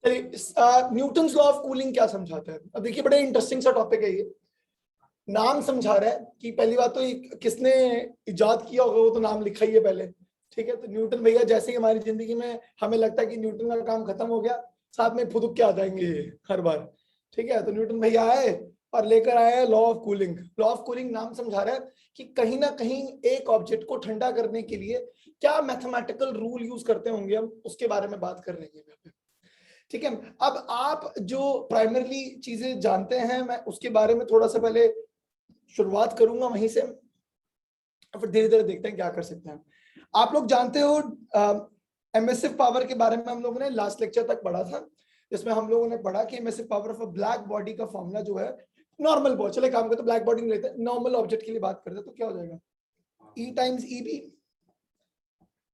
चलिए, Newton's law of cooling क्या समझाता है? अब देखिए, बड़े इंटरेस्टिंग सा टॉपिक है ये। नाम समझा रहा है कि पहली बात तो किसने इजाद किया होगा वो तो नाम लिखा ही है पहले। ठीक है, तो न्यूटन भैया जैसे ही हमारी जिंदगी में हमें लगता है कि न्यूटन का काम खत्म हो गया, साथ में फुदुक के आ जाएंगे हर बार। ठीक है, तो न्यूटन भैया आए और लेकर आए हैं law of cooling. Law of cooling नाम समझा रहा है कि कहीं ना कहीं एक ऑब्जेक्ट को ठंडा करने के लिए क्या मैथमेटिकल रूल यूज करते होंगे, हम उसके बारे में बात कर लेंगे यहाँ पे। ठीक है, अब आप जो प्राइमरली चीजें जानते हैं, मैं उसके बारे में थोड़ा सा पहले शुरुआत करूंगा वहीं से, फिर धीरे धीरे देखते हैं क्या कर सकते हैं। आप लोग जानते हो एमिसिव पावर के बारे में हम लोगों ने लास्ट लेक्चर तक पढ़ा था, जिसमें हम लोगों ने पढ़ा कि emissive power of a black body का फॉर्मूला जो है नॉर्मल बॉडी, चले काम करते ब्लैक बॉडी नहीं लेते, नॉर्मल ऑब्जेक्ट के लिए बात करते तो क्या हो जाएगा, E टाइम्स EB।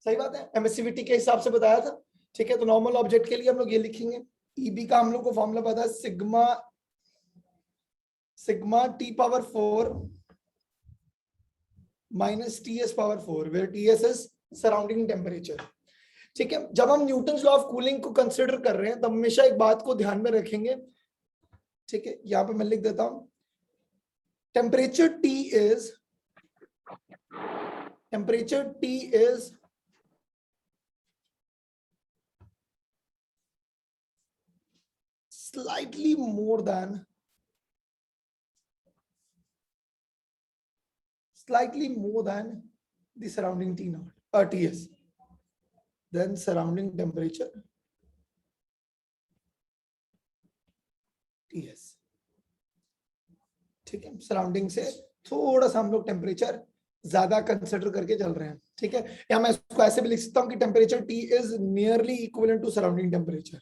सही बात है, एमिसिविटी के हिसाब से बताया था। ठीक है, तो नॉर्मल ऑब्जेक्ट के लिए हम लोग ये लिखेंगे, EB का हम लोग को फॉर्मूला पता है sigma T⁴ minus TS⁴, where TS is surrounding temperature. ठीक है, जब हम न्यूटन्स लॉ ऑफ कूलिंग को कंसीडर कर रहे हैं तब हमेशा एक बात को ध्यान में रखेंगे। ठीक है, यहां पे मैं लिख देता हूं, temperature T is slightly more than the surrounding TS, then surrounding temperature TS। ठीक है, सराउंडिंग से थोड़ा सा हम लोग टेम्परेचर ज्यादा कंसिडर करके चल रहे हैं। ठीक है, या मैं इसको ऐसे भी लिख सकता हूं कि temperature T is nearly equivalent to surrounding temperature.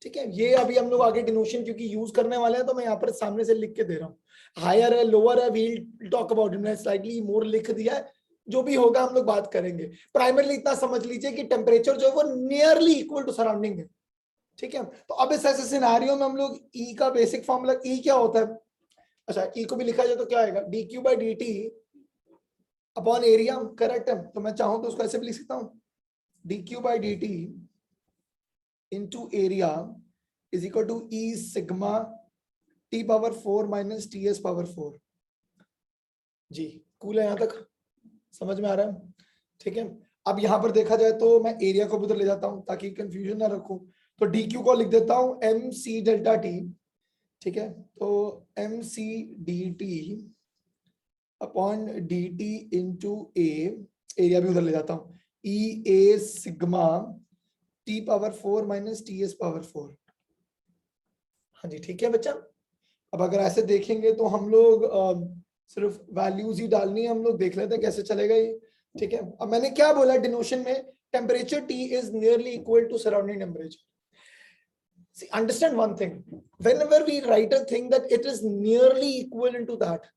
ठीक है, ये अभी हम लोग आगे डिनोशन क्योंकि यूज करने वाले हैं तो मैं यहाँ पर सामने से लिख के दे रहा हूँ। हायर है, लोअर है, वील टॉक अबाउट इट, मैंने स्लाइटली मोर लिख दिया है, जो भी होगा हम लोग बात करेंगे। प्राइमरली इतना समझ लीजिए कि टेम्परेचर जो है वो नियरली इक्वल टू सराउंडिंग है। ठीक है, तो अब इस ऐसे सिनेरियो में हम लोग E का बेसिक फॉर्मूला, E क्या होता है, अच्छा E को भी लिखा जाए तो क्या आएगा, dQ/dt अपॉन एरिया। करेक्ट है, तो मैं चाहूं तो उसको ऐसे भी लिख सकता हूं, dQ/dt into area is equal to E sigma T⁴ minus TS⁴। जी, कूल है, यहां तक समझ में आ रहा है? ठीक है, अब यहां पर देखा जाए तो मैं एरिया को भी उधर ले जाता हूं ताकि कंफ्यूजन ना रखूं, तो dQ को लिख देता हूं mc∆t। ठीक है, तो mc/dt upon dt into a, area भी उधर ले जाता हूं, E sigma T⁴ minus TS⁴। हाँ जी, ठीक है बच्चा। अब अगर ऐसे देखेंगे तो हम लोग सिर्फ वैल्यूज ही डालनी है, हम लोग देख लेते हैं कैसे चलेगा ये। ठीक है, अब मैंने क्या बोला डिनोशन में, temperature T is nearly equal to surrounding temperature. See, understand one thing, whenever we write a thing that it is nearly equivalent to that,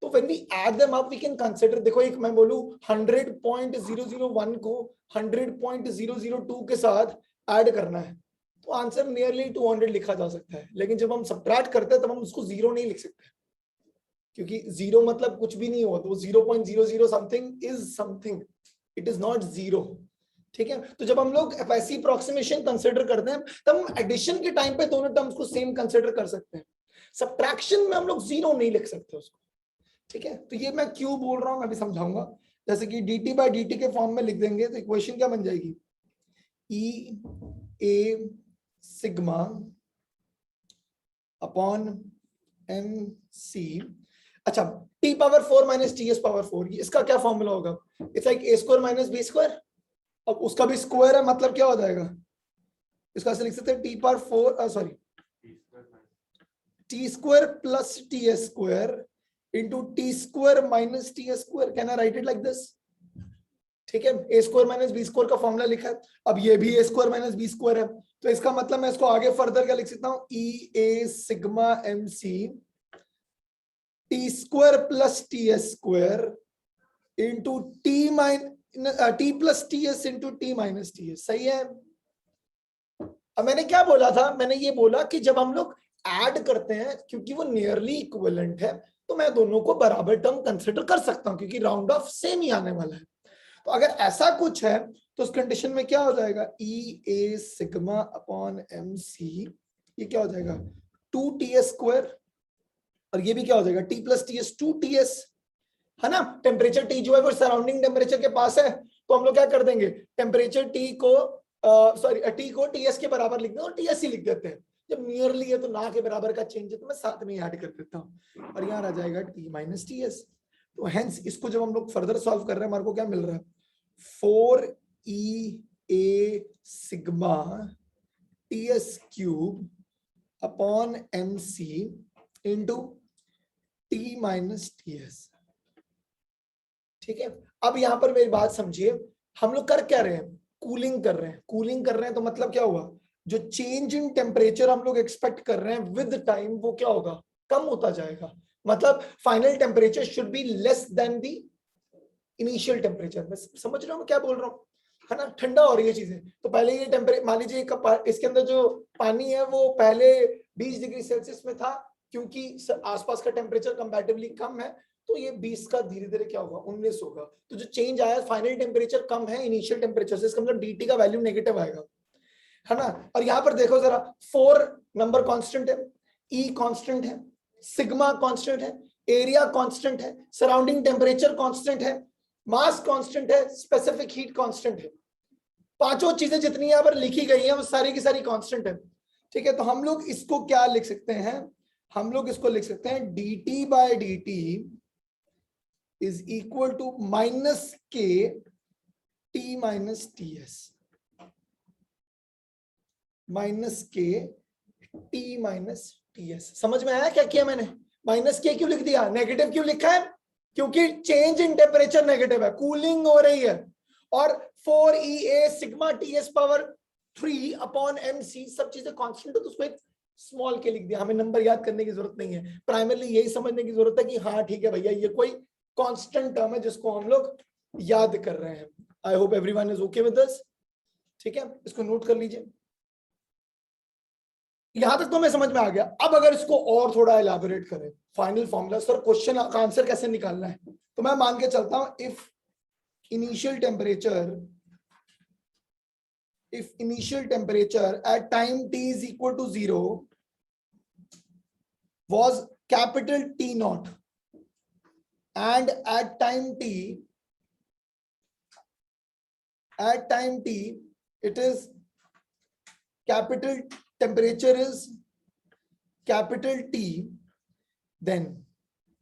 तो when we add them up we can consider, देखो एक मैं बोलूं 100.001 को 100.002 के साथ add करना है तो आंसर नियरली 200 लिखा जा सकता है, लेकिन जब हम सब्ट्रैक्ट करते हैं तब हम उसको जीरो नहीं लिख सकते, क्योंकि जीरो मतलब कुछ भी नहीं हुआ, तो 0.00 something is something, it is not zero. ठीक है, तो जब हम लोग ऐसी अप्रोक्सीमेशन कंसिडर करते हैं तब हम एडिशन के टाइम पे दोनों टर्म्स को सेम कंसिडर कर सकते हैं, सब्ट्रैक्शन में हम लोग जीरो नहीं लिख सकते उसको। ठीक है, तो ये मैं क्यों बोल रहा हूं मैं भी समझाऊंगा। जैसे कि dt/dt के फॉर्म में लिख देंगे तो इक्वेशन क्या बन जाएगी, E सिग्मा अपॉन mc, अच्छा T⁴ माइनस TS⁴, इसका क्या फॉर्मूला होगा, it's like A² minus B²। अब उसका भी स्क्वायर है, मतलब क्या हो जाएगा, इसका से लिख सकते हैं T² plus TS² into T² minus TS²। Can I right it like this? ठीक है, A² माइनस B² का फॉर्मूला लिखा है, अब ये भी A² माइनस B² है, तो इसका मतलब मैं इसको आगे फर्दर क्या लिख सकता हूं, E sigma mc T² plus TS² into T plus TS into T minus TS। सही है। अब मैंने क्या बोला था, मैंने ये बोला कि जब हम लोग ऐड करते हैं क्योंकि वो नियरली इक्विवेलेंट है तो मैं दोनों को बराबर टर्म कंसिडर कर सकता हूं क्योंकि राउंड ऑफ सेम ही आने वाला है। तो अगर ऐसा कुछ है तो उस कंडीशन में क्या हो जाएगा, ई ए सिग्मा अपॉन एम सी, ये क्या हो जाएगा 2ts स्क्वायर, और ये भी क्या हो जाएगा T plus T S 2ts, है ना। टेम्परेचर टी जो है वो सराउंडिंग टेम्परेचर के पास है, तो हम लोग क्या कर देंगे, टेम्परेचर टी को टी को टीएस के बराबर लिख दें और टीएस ही लिख देते हैं। जब नियरली है तो ना के बराबर का चेंज है तो मैं साथ में ऐड कर देता हूँ, और यहाँ आ जाएगा टी माइनस टी एस। तो हेंस इसको जब हम लोग फर्दर सॉल्व कर रहे हैं हमारे को क्या मिल रहा है, 4e sigma T S cube upon M C into T minus T S. ठीक है, अब यहां पर मेरी बात समझिए, हम लोग कर क्या रहे हैं, कूलिंग कर रहे हैं। कूलिंग कर रहे हैं तो मतलब क्या हुआ, जो चेंज इन टेम्परेचर हम लोग एक्सपेक्ट कर रहे हैं विद टाइम वो क्या होगा, कम होता जाएगा। मतलब final temperature should be less than the initial temperature. मैं समझ रहा हूँ क्या बोल रहा हूँ, है ना। ठंडा हो रही है चीजें, तो पहले ये टेम्परेचर मान लीजिए इसके अंदर जो पानी है वो पहले 20 डिग्री सेल्सियस में था, क्योंकि आसपास का टेम्परेचर कंपैरेटिवली कम है, तो ये 20 का धीरे धीरे क्या होगा 19 होगा। तो जो चेंज आया फाइनल टेम्परेचर कम है इनिशियल टेम्परेचर से, इसका मतलब dt का वैल्यू नेगेटिव आएगा, है ना। और यहां पर देखो जरा, 4 नंबर कांस्टेंट है, E कांस्टेंट है, सिग्मा कांस्टेंट है, एरिया कांस्टेंट है, सराउंडिंग टेम्परेचर कांस्टेंट है, मास कांस्टेंट है, स्पेसिफिक हीट कांस्टेंट है। पांचों चीजें जितनी यहां पर लिखी गई हैं वो सारी की सारी कांस्टेंट है। ठीक है, तो हम लोग इसको क्या लिख सकते हैं, हम लोग इसको लिख सकते हैं dt by dt is equal to minus K T minus T S, minus K T minus T S. समझ में आया क्या किया मैंने, माइनस के क्यों लिख दिया, नेगेटिव क्यों लिखा है, क्योंकि चेंज इन टेम्परेचर नेगेटिव है, कूलिंग हो रही है। और 4e sigma ts power 3 upon mc सब चीजें कांस्टेंट है, तो उसको एक स्मॉल के लिख दिया। हमें नंबर याद करने की जरूरत नहीं है, प्राइमरली यही समझने की जरूरत है कि हाँ ठीक है भैया ये कोई कांस्टेंट टर्म है जिसको हम लोग याद कर रहे हैं। I hope everyone is okay with this. ठीक है, इसको नोट कर लीजिए। यहां तक तो मैं समझ में आ गया। अब अगर इसको और थोड़ा एलैबोरेट करें, फाइनल फॉर्मूला, सर क्वेश्चन का आंसर कैसे निकालना है, तो मैं मान के चलता हूं if initial temperature at time t is equal to 0 was capital T naught, and at time t it is capital temperature is capital T, then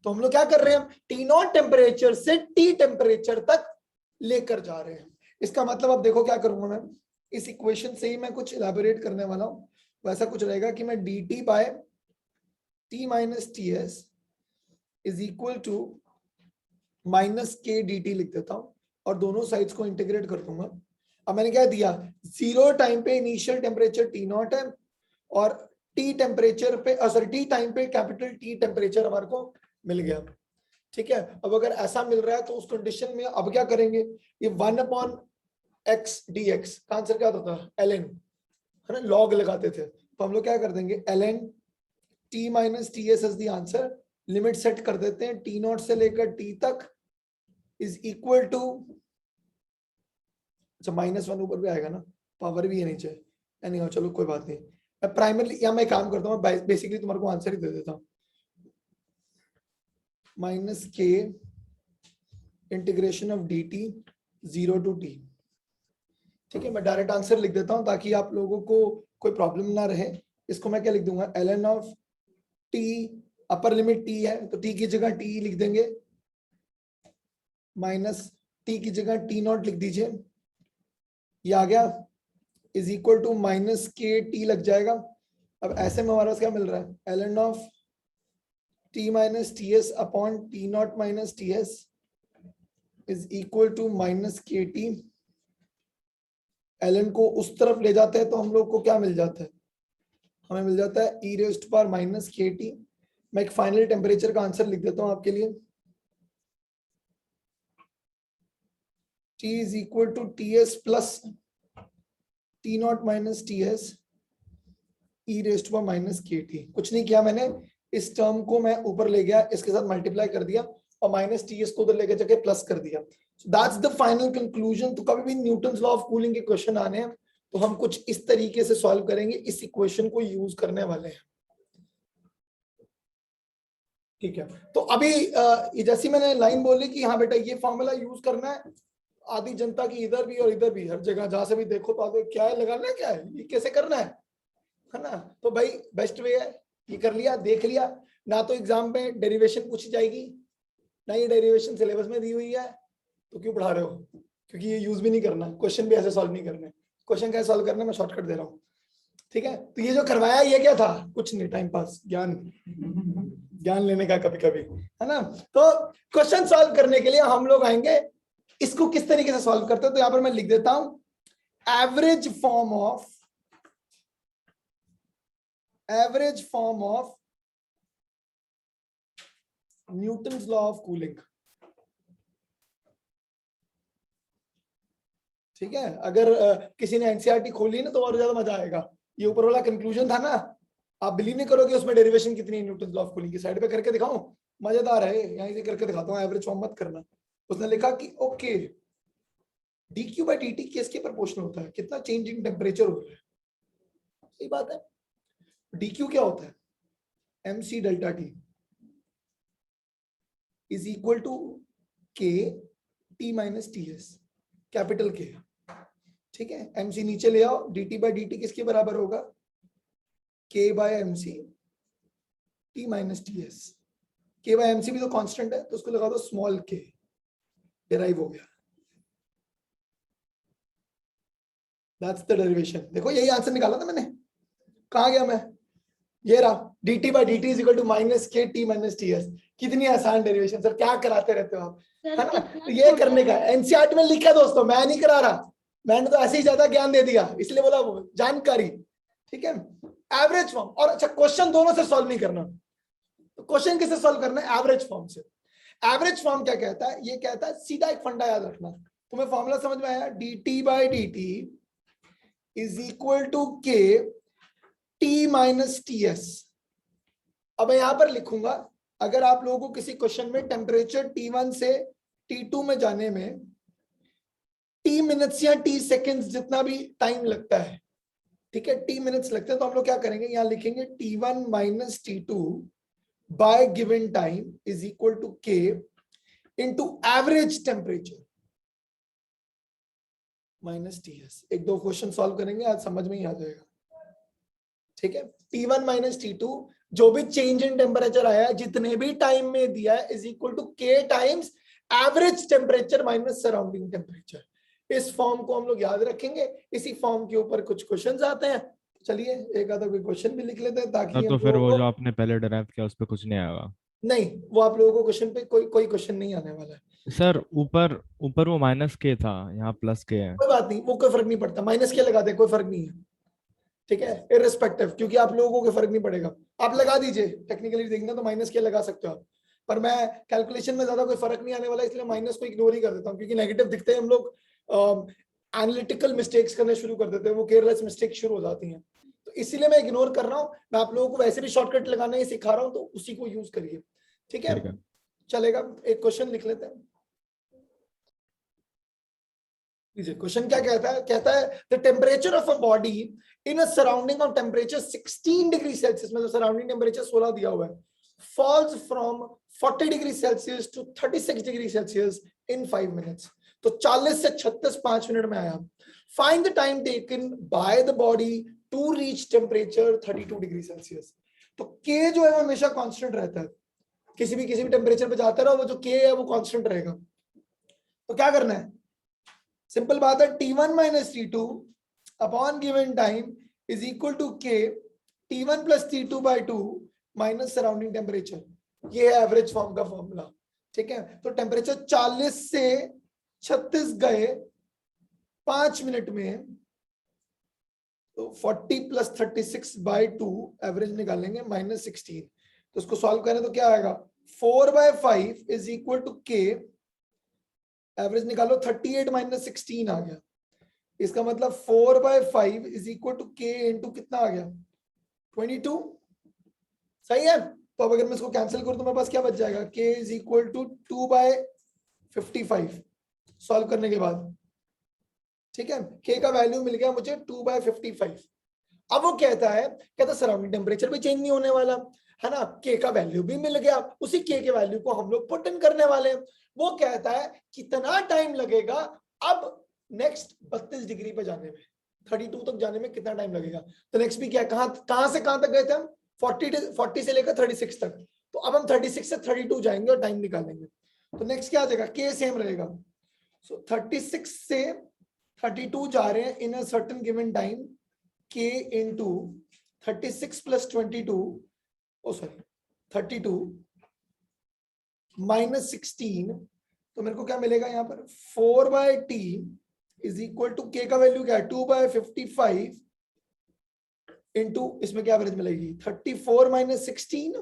तो हम लोग क्या कर रहे हैं, टी नॉट टेम्परेचर से टी टेम्परेचर तक लेकर जा रहे हैं। इसका मतलब अब देखो क्या करूंगा मैं, इस इक्वेशन से ही मैं कुछ इलैबोरेट करने वाला हूं। वैसा कुछ रहेगा कि मैं dt by T minus T S is equal to minus K D T लिख देता हूं, और दोनों साइड्स को इंटीग्रेट कर दूंगा। अब मैंने क्या दिया, 0 टाइम पे इनिशियल टेम्परेचर टी नॉट है, और टी टेम्परेचर पे सॉरी टी टाइम पे कैपिटल टी टेम्परेचर हमारे को मिल गया। ठीक है, अब अगर ऐसा मिल रहा है तो उस कंडीशन में अब क्या करेंगे, ये 1 अपॉन एक्स डी एक्स का आंसर क्या होता था, ln, है ना, लॉग लगाते थे। तो हम लोग क्या कर देंगे, ln t minus T S as the answer. Limit set कर देते हैं t नॉट से लेकर t तक इज इक्वल टू, अच्छा -1 ऊपर भी आएगा ना, पावर भी है नीचे, नहीं चलो कोई बात नहीं। मैं प्राइमरली या मैं काम करता हूँ, बेसिकली तुम्हारे को आंसर ही दे देता हूँ, minus K integration of D T 0 to t। ठीक है, मैं डायरेक्ट आंसर लिख देता हूं ताकि आप लोगों को कोई प्रॉब्लम ना रहे। इसको मैं क्या लिख दूंगा, ln of t, upper limit t है तो t की जगह t लिख देंगे, माइनस t की जगह t नॉट लिख दीजिए, ये आ गया, is equal to minus K T लग जाएगा। अब ऐसे में हमारा क्या मिल रहा है, ln of t minus T S upon T not minus T S is equal to minus K T. ln को उस तरफ ले जाते हैं तो हम लोग को क्या मिल जाता है, हमें मिल जाता है e rest power minus K T. मैं एक फाइनल टेम्परेचर का आंसर लिख देता हूं आपके लिए, t is equal to T S plus T not minus T S E raised power minus K T. कुछ नहीं किया मैंने, इस टर्म को मैं ऊपर ले गया, इसके साथ मल्टीप्लाई कर दिया, और माइनस टीएस को उधर लेके जाके प्लस कर दिया। That's the final conclusion. तो कभी भी न्यूटन्स लॉ ऑफ कूलिंग के क्वेश्चन आने हैं तो हम कुछ इस तरीके से सॉल्व करेंगे, इस इक्वेशन को यूज करने वाले हैं। ठीक है, तो अभी जैसी मैंने लाइन बोली कि हाँ बेटा ये फॉर्मूला यूज करना है, आधी जनता की इधर भी और इधर भी, हर जगह जहां से भी देखो तो आगे क्या है, लगाना है, क्या है, ये कैसे करना है ना। तो भाई बेस्ट वे है, ये कर लिया, देख लिया ना, तो एग्जाम में डेरिवेशन पूछी जाएगी ना, ये डेरिवेशन सिलेबस में दी हुई है, तो क्यों पढ़ा रहे हो, क्योंकि ये यूज भी नहीं करना, क्वेश्चन भी ऐसे सॉल्व नहीं करने। क्वेश्चन कैसे सॉल्व करना मैं शॉर्टकट दे रहा हूँ। ठीक है, तो ये जो करवाया ये क्या था, कुछ नहीं, टाइम पास, ज्ञान लेने का कभी कभी, है ना। तो क्वेश्चन सॉल्व करने के लिए हम लोग आएंगे, इसको किस तरीके से सॉल्व करते हैं, तो यहां पर मैं लिख देता हूं, average form of Newton's law of cooling. ठीक है, अगर किसी ने एनसीईआरटी खोली ना तो और ज्यादा मजा आएगा। ये ऊपर वाला कंक्लूजन था ना, आप बिलीव नहीं करोगे उसमें डेरिवेशन कितनी है न्यूटन्स लॉ ऑफ कूलिंग की। साइड पे करके दिखाऊं, मजेदार है, यहीं से करके दिखाता हूं, एवरेज फॉर्म मत करना। उसने लिखा कि ओके dq by dt किसके प्रोपोर्शनल होता है, कितना चेंज इन टेम्परेचर हो रहा है। सही बात है, dq क्या होता है, mc delta t is equal to k t minus ts, capital K। ठीक है, mc नीचे ले आओ, dt by dt किसके बराबर होगा, k by mc t minus ts। k by mc भी तो कांस्टेंट है, तो उसको लगा दो स्मॉल k, डिराइव हो गया। That's the derivation। देखो यही आंसर निकाला था मैंने, कहां गया मैं, ये रहा, dt by dt is equal to minus k t minus ts। कितनी आसान डेरिवेशन, सर क्या कराते रहते हो आप, है ना। तो ये करने का एनसीईआरटी में लिखा दोस्तों, मैं नहीं करा रहा, मैंने तो ऐसे ही ज्यादा ज्ञान दे दिया, इसलिए बोला वो जानकारी। ठीक है, एवरेज फॉर्म, और अच्छा क्वेश्चन दोनों से सॉल्व नहीं करना, तो क्वेश्चन किससे सॉल्व करना है, एवरेज फॉर्म से। एवरेज फॉर्म क्या कहता है, ये कहता है, सीधा एक फंडा याद रखना, तुम्हें फॉर्मूला समझ में आया, dt by dt is equal to k t minus ts। अब मैं यहां पर लिखूंगा, अगर आप लोगों को किसी क्वेश्चन में टेम्परेचर T1 से T2 में जाने में T मिनट्स या T सेकेंड्स जितना भी टाइम लगता है, ठीक है, T मिनट्स लगते हैं, तो हम लोग क्या करेंगे, यहां लिखेंगे T1 minus T2 by given time is equal to K into average temperature minus TS. एक दो क्वेश्चन सॉल्व करेंगे, आज समझ में ही आ जाएगा। ठीक है, T1 माइनस T2 जो भी चेंज इन टेम्परेचर आया है जितने भी टाइम में दिया है is equal to K times average temperature minus surrounding temperature. इस फॉर्म को हम लोग याद रखेंगे, इसी फॉर्म के ऊपर कुछ क्वेश्चंस आते हैं। चलिए एक आधा कोई क्वेश्चन भी लिख लेते हैं ताकि तो फिर वो जो आपने पहले डिराइव किया उस पर कुछ नहीं आएगा। नहीं, वो आप लोगों को क्वेश्चन पे कोई क्वेश्चन नहीं आने वाला है सर ऊपर ऊपर वो माइनस के था, यहाँ प्लस के है। कोई बात नहीं, वो कोई फर्क नहीं पड़ता, माइनस के लगा दे कोई फर्क नहीं है। ठीक है, इररिस्पेक्टिव, क्योंकि आप लोगों को फर्क नहीं पड़ेगा, आप लगा दीजिए, टेक्निकली देखना तो माइनस के लगा सकते हो आप, पर मैं कैलकुलेशन में ज्यादा कोई फर्क नहीं आने वाला, इसलिए माइनस को इग्नोर ही कर देता हूँ, क्योंकि नेगेटिव दिखते हैं हम लोग एनालिटिकल मिस्टेक्स करने शुरू कर देते हैं, वो केयरलेस मिस्टेक शुरू हो जाती हैं, तो इसीलिए मैं इग्नोर कर रहा हूँ। मैं आप लोगों को वैसे भी शॉर्टकट लगाना ही सिखा रहा हूँ, तो उसी को यूज करिए। ठीक है, चलेगा, एक क्वेश्चन लिख लेते हैं। क्वेश्चन क्या कहता है, कहता है the temperature of a body in a surrounding of temperature 16 degree Celsius, मतलब सराउंडिंग टेम्परेचर 16 दिया हुआ है, falls from 40 degree Celsius to 36 degree Celsius in 5 minutes. तो 40 से 36 5 मिनट में आया। Find the time taken by the body to reach temperature 32 degree Celsius. तो K जो है वो हमेशा कांस्टेंट रहता है, किसी भी टेम्परेचर पे जाता रहो, वो जो के है वो कांस्टेंट रहेगा। तो क्या करना है, सिंपल बात है, T1 minus T2 upon given time is equal to K T1 plus T2 by 2 minus surrounding temperature. ये है एवरेज फॉर्म का फॉर्मूला। ठीक है, तो टेम्परेचर 40 से 36 गए 5 मिनट में, तो 40 प्लस 36 बाय 2 एवरेज निकालेंगे माइनस 16। तो उसको सॉल्व करें तो क्या आएगा, 4 by 5 is equal to K, average निकालो 38 माइनस 16 आ गया, इसका मतलब 4 by 5 is equal to K into कितना आ गया 22। सही है, तो अब अगर मैं इसको कैंसिल करूं तो मेरे पास क्या बच जाएगा, k is equal to 2/55 solve करने के बाद, ठीक है। k का वैल्यू मिल गया मुझे 2/55। अब वो कहता सराउंडिंग टेम्परेचर भी चेंज नहीं होने वाला है ना, k का वैल्यू भी मिल गया, उसी k के वैल्यू को हम लोग पुट इन करने वाले हैं। वो कहता है कितना टाइम लगेगा अब नेक्स्ट 32 डिग्री पे जाने में, 32 तक जाने में कितना टाइम लगेगा। तो नेक्स्ट भी क्या है, कहां से कहां तक गए थे हम, 40 से लेकर 36 तक। तो अब हम 36 से 32 जाएंगे और टाइम निकालेंगे। तो नेक्स्ट क्या आ जाएगा, k सेम रहेगा। सो 36 से 32 जा रहे हैं in a certain given time, k into 36 plus 22, oh sorry 32 minus 16, तो मेरे को क्या मिलेगा यहाँ पर 4/t is equal to k का वैल्यू क्या है 2/55 into इसमें क्या एवरेज मिलेगी 34 minus 16,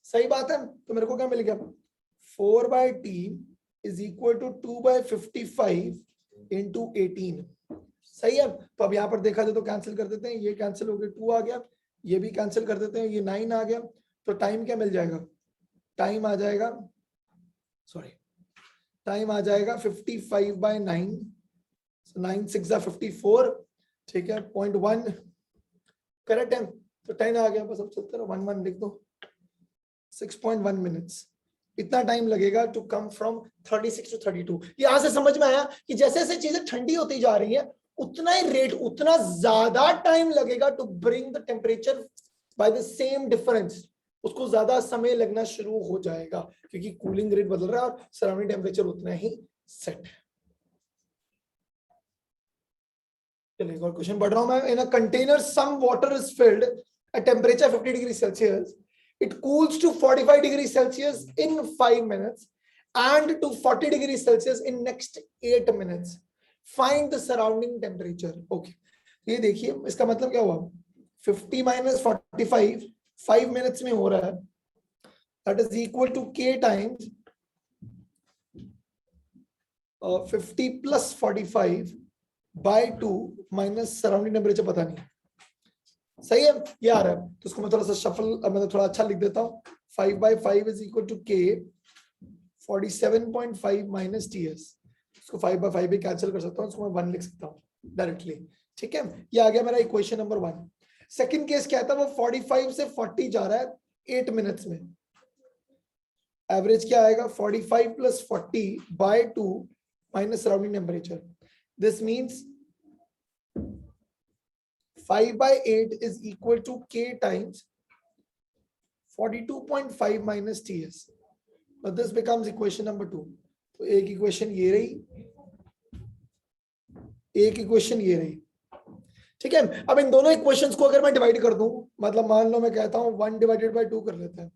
सही बात है। तो मेरे को क्या मिल गया 4/t is equal to 2/55 into 18, सही है। तो अब यहाँ पर देखा जाए तो कैंसिल कर देते हैं, ये कैंसिल हो गया 2 आ गया, ये भी कैंसिल कर देते हैं, ये 9 आ गया। तो टाइम क्या मिल जाएगा, टाइम आ जाएगा, सॉरी टाइम आ जाएगा 55/9, 9 6 54, ठीक है 0.1 करेक्ट है। तो 10 आ गया, बस अब चलते रहो 1 1 लिख दो, 6.1 मिनट्स इतना टाइम लगेगा टू कम फ्रॉम 36 टू 32। यहां से समझ में आया कि जैसे जैसे चीजें ठंडी होती जा रही है उतना ही रेट, उतना ज्यादा टाइम लगेगा to bring the temperature by the same difference, उसको ज्यादा समय लगना शुरू हो जाएगा क्योंकि कूलिंग रेट बदल रहा है और सराउंडिंग टेम्परेचर उतना ही सेट है। चलिए और क्वेश्चन पढ़ रहा हूं मैं। In a container some water is filled at temperature 50 degree Celsius, it cools to 45 degrees Celsius in 5 minutes and to 40 degrees Celsius in next 8 minutes. Find the surrounding temperature. Okay. ये देखिए इसका मतलब क्या हुआ, 50 minus 45 5 minutes में हो रहा है, that is equal to k times 50 plus 45 by 2 minus surrounding temperature पता नहीं, सही है ये आ रहा है। तो इसको मैं थोड़ा सा शफल, मतलब थोड़ा अच्छा लिख देता हूँ, 5/5 is equal to k 47.5 minus ts, इसको 5/5 भी कैंसिल कर सकता हूँ, इसको मैं 1 लिख सकता हूँ डायरेक्टली, ठीक है। ये आ गया मेरा इक्वेशन नंबर 1। सेकंड केस क्या था, वो 45 से 40 जा रहा है 8 मिनट्स में, एवरेज क्या आएगा 45 plus 40 by 2 minus surrounding temperature, this means 5/8 is equal to k times 42.5 minus ts. Now this becomes equation number 2. तो एक इक्वेशन ये रही, एक इक्वेशन ये रही, ठीक है। अब इन दोनों इक्वेशंस को अगर मैं डिवाइड कर दूं, मतलब मान लो मैं कहता हूं 1 divided by 2 कर लेते हैं,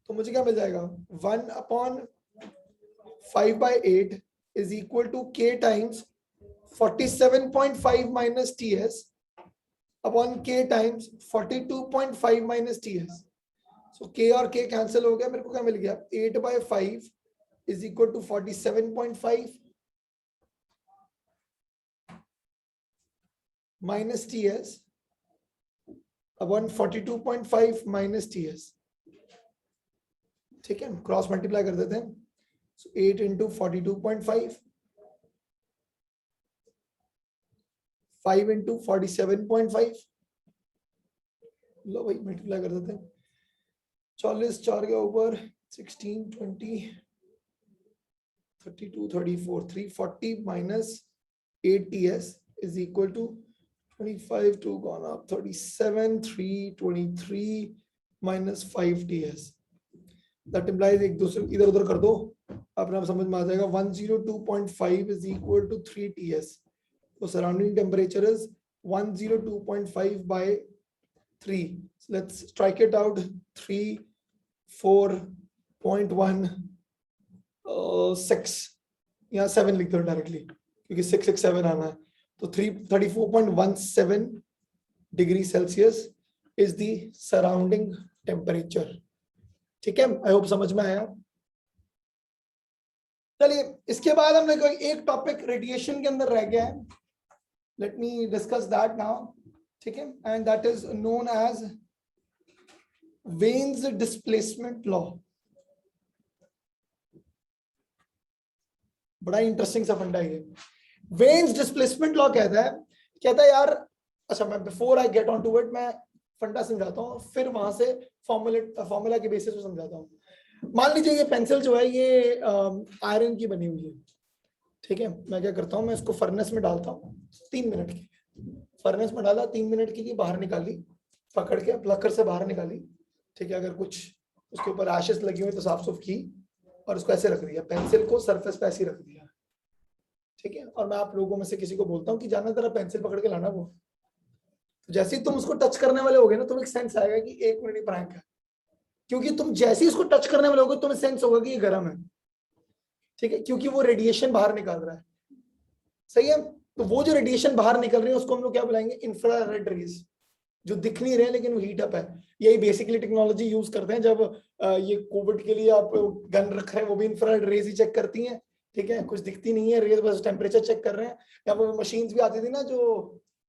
तो मुझे क्या मिल जाएगा 1/5/8 is equal to k times 47.5 minus ts upon k times 42.5 minus ts. So k और k कैंसिल हो गया, मेरे को क्या मिल गया 8/5 is equal to 47.5 minus ts upon 42.5 minus ts, ठीक है। क्रॉस मल्टीप्लाई कर देते हैं, so 8 into 42.5, 5 into 47.5, लो भाई मल्टीप्लाई कर देते हैं, 40 4 के ऊपर 16 20 32 34 340 minus 8 ts is equal to 25 2 gone up 37 3 23 minus 5 ts, that implies एक दूसरे इधर उधर कर दो, अपने आप समझ में आ जाएगा। 102.5 is equal to 3 ts. So surrounding temperature is 102.5 by 3. So let's strike it out. 3 4.1 6, यहाँ 7 लिख दो डायरेक्टली क्योंकि 6 6 7 आना है। तो 34.17 degree Celsius is the surrounding temperature, ठीक है। आई होप समझ में आया। चलिए इसके बाद हमने कोई एक टॉपिक रेडिएशन के अंदर रह गया है, let me discuss that now, ठीक है। And that is known as Wien's displacement law, बड़ा इंटरेस्टिंग सा फंडा है। वेन्स डिस्प्लेसमेंट लॉ कहता है यार, अच्छा मैं before I get on to it मैं फंडा समझाता हूँ, फिर वहां से फॉर्मूला के बेसिस पे समझाता हूँ। मान लीजिए ये पेंसिल जो है ये आयरन की बनी हुई है, ठीक है। मैं क्या करता हूँ, मैं इसको फर्नेस में डालता हूँ 3 मिनट के लिए, फर्नेस में डाला 3 मिनट के लिए, बाहर निकाली, पकड़ के प्लकर से बाहर निकाली, ठीक है। अगर कुछ उसके ऊपर एशेस लगी हुई तो साफ सुफ की, और उसको ऐसे रख दिया, पेंसिल को सरफेस पे ऐसे रख दिया, ठीक है। और मैं आप लोगों में से किसी को बोलता हूँ कि जाना जरा पेंसिल पकड़ के लाना वो, तो जैसे ही तुम उसको टच करने वाले होगे ना, तुम्हें एक सेंस आएगा कि 1 मिनट ही प्रैंक है, क्योंकि तुम जैसे ही उसको टच करने वाले होगे तुम्हें सेंस होगा कि ये गर्म है, ठीक है, क्योंकि वो रेडिएशन बाहर निकाल रहा है, सही है। तो वो जो रेडिएशन बाहर निकल रही है उसको हम लोग क्या बुलाएंगे, इंफ्रारेड रेज, जो दिख नहीं रहे लेकिन वो हीट अप है। यही बेसिकली टेक्नोलॉजी यूज करते हैं जब ये कोविड के लिए आप गन रख रहे हैं, वो भी इंफ्रारेड रेज ही चेक करती हैं, ठीक है। कुछ दिखती नहीं है रेज, बस टेम्परेचर चेक कर रहे हैं। या वो मशीन्स भी आती थी ना जो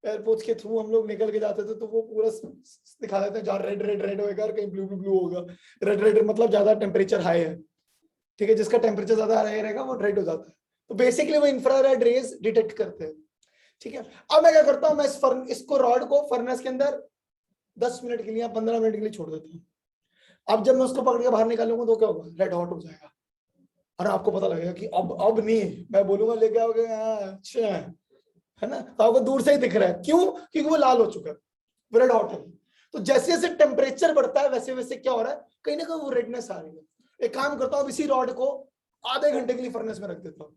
एयरपोर्ट्स के थ्रू हम लोग निकल के जाते थे, तो वो पूरा दिखा देते हैं, जहाँ रेड रेड रेड होगा और कहीं ब्लू ब्लू होगा। रेड रेड मतलब ज्यादा टेम्परेचर हाई है, ठीक है, जिसका टेम्परेचर ज्यादा हाई रहेगा वो रेड हो जाता है। तो बेसिकली वो इंफ्रारेड रेज डिटेक्ट करते हैं, ठीक है। अब मैं क्या करता हूँ, मैं इसको रॉड को फर्नेस के अंदर 10 मिनट के लिए या 15 मिनट के लिए छोड़ देता हूँ। अब जब मैं उसको पकड़ के बाहर निकालूंगा तो क्या होगा, रेड हॉट हो जाएगा, और आपको पता लगेगा कि अब नहीं, मैं बोलूंगा लेके आओगे, अच्छा है ना, तो आपको दूर से ही दिख रहा है, क्यों, क्योंकि वो लाल हो चुका है, वो रेड हॉट है। तो जैसे जैसे टेम्परेचर बढ़ता है वैसे वैसे क्या हो रहा है, कहीं ना कहीं वो रेडनेस आ रही है। एक काम करता हूँ, इसी रॉड को आधे घंटे के लिए फर्नेस में रख देता हूँ,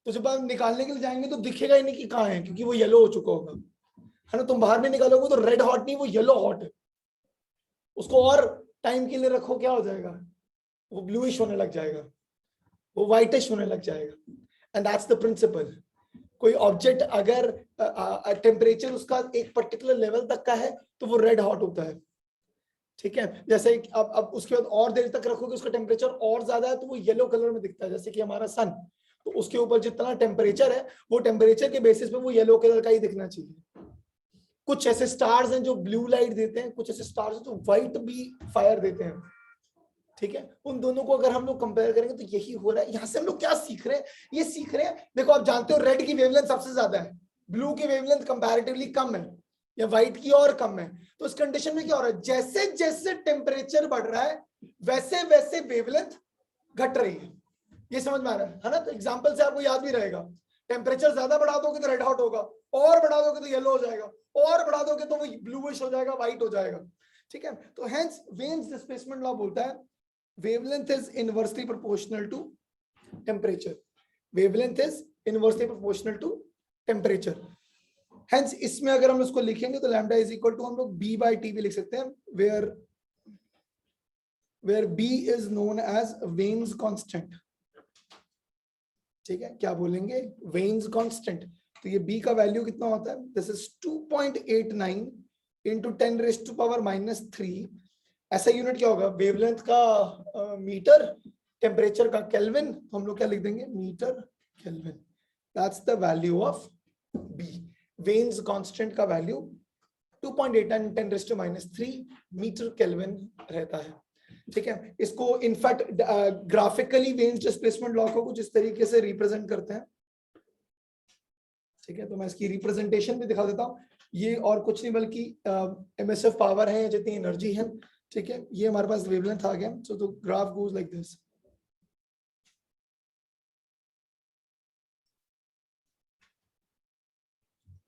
तो जब आप निकालने के लिए जाएंगे तो दिखेगा ही नहीं कि कहाँ है, क्योंकि वो येलो हो चुका होगा, है ना। तुम बाहर में निकालोगे तो रेड हॉट नहीं, वो येलो हॉट है। उसको और टाइम के लिए रखो, क्या हो जाएगा, वो ब्लूइश होने लग जाएगा, वो व्हाइटिश होने लग जाएगा। And that's the principle. कोई ऑब्जेक्ट अगर टेम्परेचर उसका एक पर्टिकुलर लेवल तक का है तो वो रेड हॉट होता है, ठीक है। जैसे अब उसके बाद और देर तक रखोगे, उसका टेम्परेचर और ज्यादा है तो वो येलो कलर में दिखता है, जैसे कि हमारा सन, तो उसके ऊपर जितना टेम्परेचर है वो टेम्परेचर के बेसिस पे वो येलो कलर का ही दिखना चाहिए। कुछ ऐसे स्टार्स हैं जो ब्लू लाइट देते हैं, कुछ ऐसे स्टार्स हैं जो व्हाइट भी फायर देते हैं, ठीक है। उन दोनों को अगर हम लोग कंपेयर करेंगे तो यही हो रहा है। यहां से हम लोग क्या सीख रहे हैं, ये सीख रहे हैं, देखो आप जानते हो रेड की वेवलेंथ सबसे ज्यादा है, ब्लू की वेवलेंथ कंपैरेटिवली कम है, या व्हाइट की और कम है। तो इस कंडीशन में क्या हो रहा है, जैसे जैसे टेम्परेचर बढ़ रहा है वैसे वैसे वेवलेंथ घट रही है। ये समझ में आ रहा है ना। तो एग्जाम्पल से आपको याद भी रहेगा, टेम्परेचर ज्यादा बढ़ा दोगे तो रेड हॉट होगा, और बढ़ा दोगे तो येलो हो जाएगा, और बढ़ा दोगे तो वो ब्लूइश हो जाएगा, व्हाइट हो जाएगा, ठीक है। तो हेंस वेन्स डिस्प्लेसमेंट लॉ बोलता है wavelength is inversely proportional to temperature. Wavelength is inversely proportional to temperature. Hence इसमें अगर हम इसको लिखेंगे तो lambda is equal to हम लोग b by t भी लिख सकते हैं, where b is known as Wein's constant, ठीक है। क्या बोलेंगे, Wein's constant। तो ये b का वैल्यू कितना होता है, this is 2.89 into 10 raised to power -3। ऐसा यूनिट क्या होगा, वेवलेंथ का मीटर, टेम्परेचर का केल्विन, तो हम लोग क्या लिख देंगे, metre kelvin. That's the value of B. Wien's constant का value 2.89 10 raised to -3 metre kelvin रहता है, ठीक है। इसको in fact graphically Wien's displacement law को कुछ इस तरीके से रिप्रेजेंट करते हैं, ठीक है। तो मैं इसकी रिप्रेजेंटेशन भी दिखा देता हूँ। ये और कुछ नहीं बल्कि एमिसिव पावर है, जितनी एनर्जी है, ठीक है। ये हमारे पास वेवलेंथ आ गया, so the graph goes like this.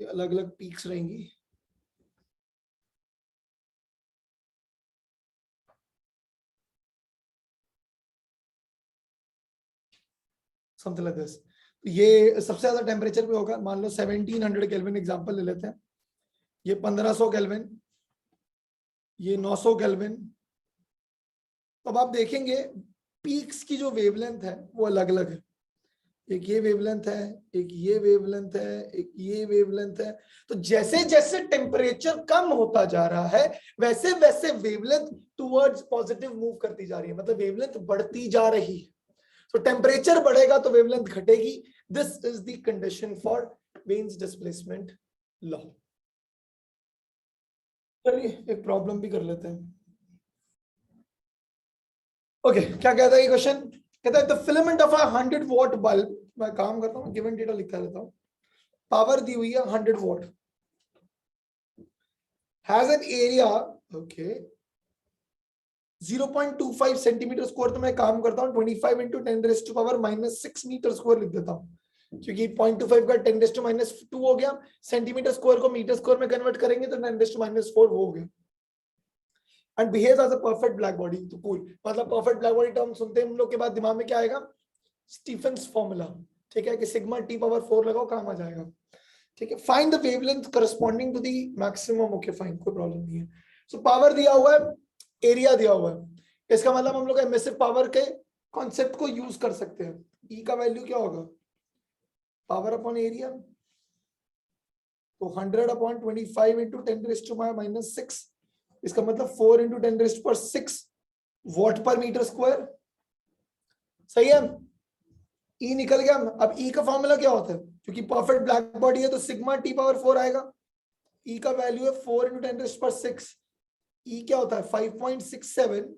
ये अलग अलग पीक्स रहेंगी, समथिंग लाइक दिस। ये सबसे ज्यादा टेम्परेचर पे होगा, मान लो 1700 केल्विन एग्जांपल ले लेते हैं, ये 1500 केल्विन, ये 900 केल्विन। अब आप देखेंगे पीक्स की जो वेवलेंथ है वो अलग अलग है, एक ये वेवलेंथ है, एक ये वेवलेंथ है, एक ये वेवलेंथ है। तो जैसे जैसे टेम्परेचर कम होता जा रहा है वैसे वैसे वेवलेंथ टुवर्ड्स पॉजिटिव मूव करती जा रही है, मतलब वेवलेंथ बढ़ती जा रही है। तो टेम्परेचर बढ़ेगा तो वेवलेंथ घटेगी। This is the condition for veins displacement law. चलिए एक प्रॉब्लम भी कर लेते हैं। ओके क्या कहता है ये क्वेश्चन? कहता है the filament of a 100 what bulb, मैं काम करता हूँ गिवन डेटा लिखता रहता हूँ, पावर दी हुई है 100 what, has an area okay 0.25 centimetre square, तो मैं काम करता हूँ 25 इंटू 10⁻⁻6 मीटर स्क्वायर लिख देता हूँ, क्योंकि 0.25 का 10⁻2 हो गया, सेंटीमीटर स्क्वायर को मीटर स्क्वायर में कन्वर्ट करेंगे तो 10⁻4 हो गया। And behaves as a perfect black body, तो कूल, मतलब परफेक्ट ब्लैक बॉडी टर्म सुनते हैं हम लोग के बाद दिमाग में क्या आएगा? स्टीफन्स फॉर्मूला, ठीक है, कि सिग्मा टी पावर 4 लगाओ काम आ जाएगा, ठीक है। Find the wavelength corresponding to the maximum, okay fine, कोई प्रॉब्लम नहीं है। सो पावर दिया हुआ है, एरिया दिया हुआ है, इसका मतलब हम लोग एमिसिव पावर के कॉन्सेप्ट को यूज कर सकते हैं। ई का वैल्यू क्या होगा? पावर अपॉन एरिया, तो 100/25 इंटू 10⁻⁻6, इसका मतलब 4 इंटू 10⁻6 वॉट पर मीटर स्क्वायर, सही है। ई निकल गया। अब ई का फॉर्मूला क्या होता है? क्योंकि परफेक्ट ब्लैक बॉडी है तो सिग्मा टी पावर 4 आएगा। ई का वैल्यू है 4 इंटू 10⁻6, ई क्या होता है 5.67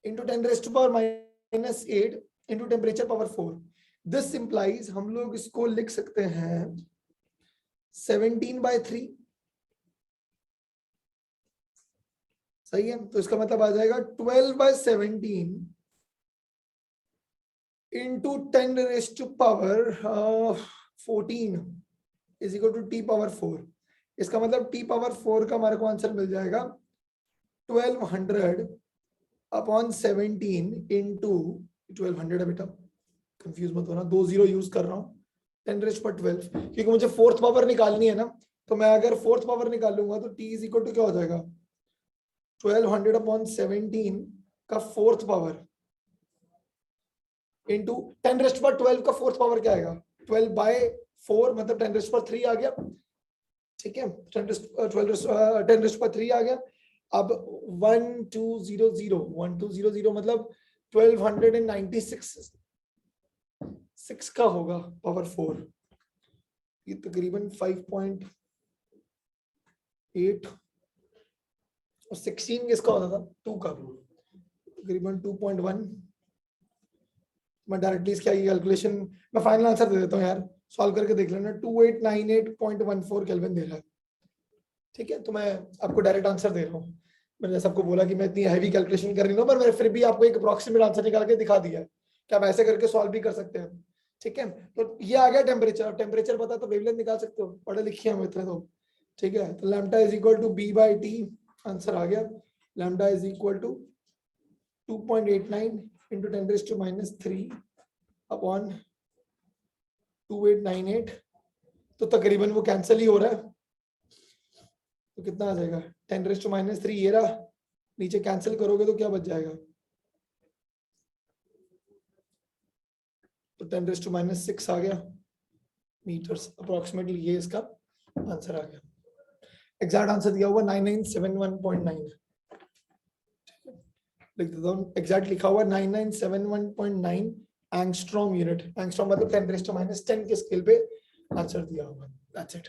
into 10⁻⁻8 into temperature power 4। This implies हम लोग इसको लिख सकते हैं 17/3, सही है। तो इसका मतलब आ जाएगा 12/17 into 10⁻14 is equal to T power 4। इसका मतलब टी पावर 4 का हमारे को आंसर मिल जाएगा 1200/17 इंटू 1200 है बेटा, कंफ्यूज मत होना, 2 0 यूज कर रहा हूँ, 10⁻12, क्योंकि मुझे फोर्थ पावर निकालनी है ना, तो मैं अगर फोर्थ पावर निकालूंगा तो टी इज इक्वल टू क्या हो जाएगा 1200/17 का फोर्थ पावर इंटू 10⁻12 का फोर्थ पावर क्या आएगा 12/4, मतलब 10⁻3 आ गया, ठीक है। 10⁻3 आ गया। अब 1200 मतलब 1296 6 का होगा पावर 4, ये तकरीबन 5.8 और 16 किसका होता था 2 का, तकरीबन 2.1। मैं डायरेक्टली इसकी कैलकुलेशन, मैं फाइनल आंसर दे देता हूँ यार, सॉल्व करके देख लेना, 2898.14 केल्विन दे रहा है, ठीक है। तो मैं आपको डायरेक्ट आंसर दे रहा हूँ, मैंने सबको बोला कि मैं इतनी हैवी कैलकुलेशन कर रही हूँ, पर मैंने फिर भी आपको एक अप्रोक्सीमेट आंसर निकाल के दिखा दिया है कि आप ऐसे करके सॉल्व भी कर सकते हैं, ठीक है। तो ये आ गया टेम्परेचर, टेम्परेचर पता तो वेवलेंथ निकाल सकते हो, पढ़े लिखे हम इतने तो, ठीक है। तो lambda is equal to B/T, answer आ गया, lambda is equal to 2.89 into 10⁻³ upon 2898, तो तकरीबन वो कैंसिल ही हो रहा है, तो कितना आ जाएगा 10⁻³ ये रहा, नीचे कैंसिल करोगे तो क्या बच जाएगा, तो 10⁻6 आ गया मीटर्स अप्रोक्सीमेटली, ये इसका आंसर आ गया। एग्जैक्ट आंसर दिया हुआ 9971.9, लिख देता हूँ, एग्जैक्ट लिखा हुआ 9971.9 एंगस्ट्रॉम यूनिट, एंगस्ट्रॉम मतलब 10⁻10 के स्केल पे आंसर दिया हुआ, दैट्स इट।